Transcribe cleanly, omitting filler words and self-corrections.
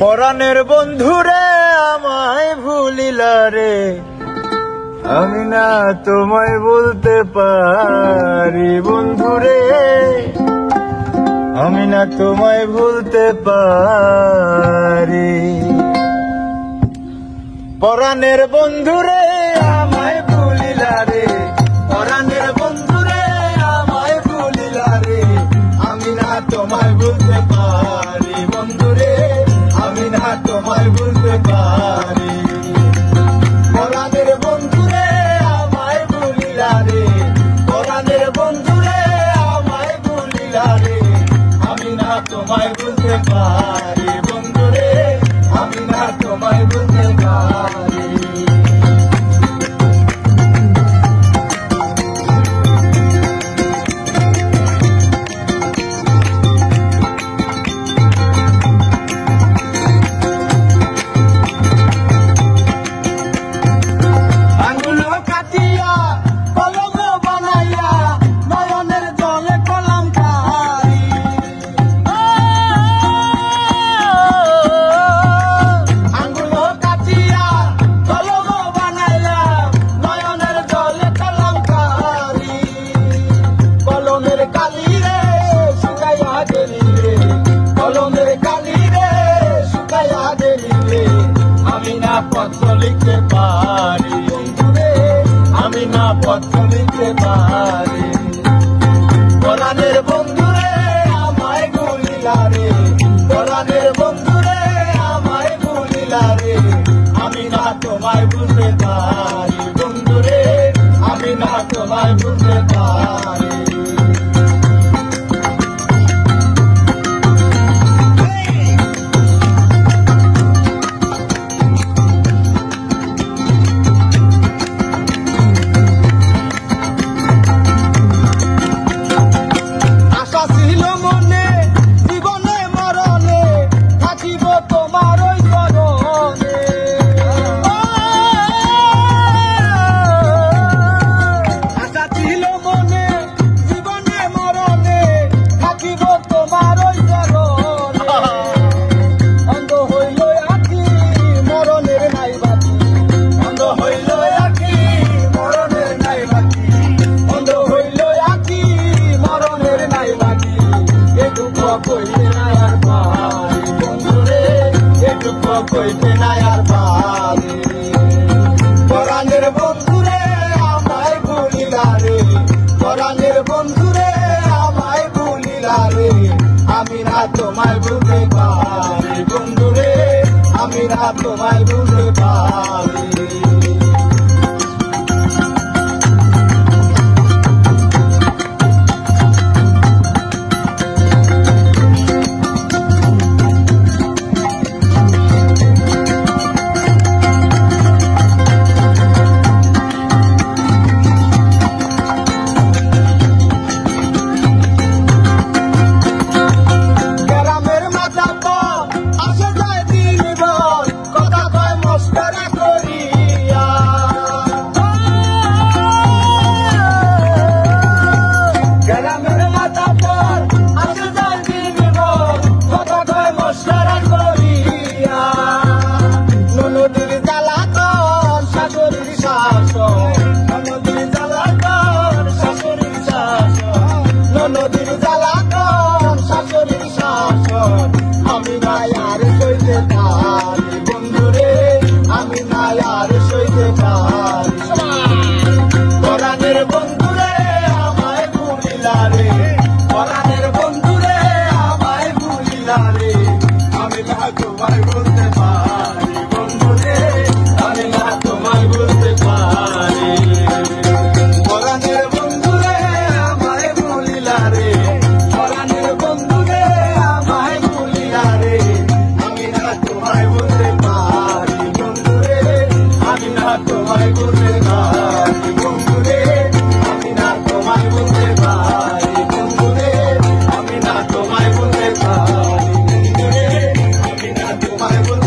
পরাণের বন্ধুরে আমায় ভুলিলা রে, আমি না তোমায় বলতে পারি বন্ধুরে, আমি না তোমায় ভুলতে পারি। পরাণের বন্ধুরে আমায় ভুলিলা রে, পরাণের বন্ধুরে আমায় ভুলিলা রে, আমি না তোমায় ভুলতে পারি বন্ধুরে, আমি না তোমায় ভুলতে পারি। পরাণের বন্ধুরে আমায় ভুলিলা রে, পরাণের বন্ধুরে আমায় ভুলিলা রে, আমি না তোমায় ভুলতে পারি বন্ধুরে, আমি না তোমায় ভুলতে পারি। পত্র লিখতে পারি বন্ধুরে, আমি না পত্র লিখতে পারি। পরাণের বন্ধুরে আমায় ভুলিলা রে, পরাণের বন্ধুরে আমায় ভুলিলা রে, আমি না তোমায় ভুলতে পারি বন্ধুরে, আমি না তোমায় ভুলতে পারি। পরাণের বন্ধুরে আমায় ভুলিলা রে, পরাণের বন্ধুরে আমায় ভুলিলা রে, আমি না তোমায় ভুলতে পারি বন্ধুরে, আমি না তোমায় ভুলতে পারি। আমি না আর সইতে পারি বন্ধুরে, আমি না আর সইতে পারি। পরাণের বন্ধুরে আমায় ভুলিলা রে, পরাণের বন্ধুরে আমায় ভুলিলা রে, আমি না তোমায় বলতে পারি বন্ধুরে, আমি না তোমায় বলতে পারি। পরাণের বন্ধুরে আমায় ভুলিলা রে, পরাণের বন্ধুরে আমায় ভুলিলা রে, আমি না তোমায় বলতে পারি বন্ধুরে, আমি না তোমায় বলতে পারি বন্ধুরে, আমি না তোমায় বলতে পারি বন্ধুরে, আমি না তোমায় বলতে পারি বন্ধুরে, আমি না তোমায় বলতে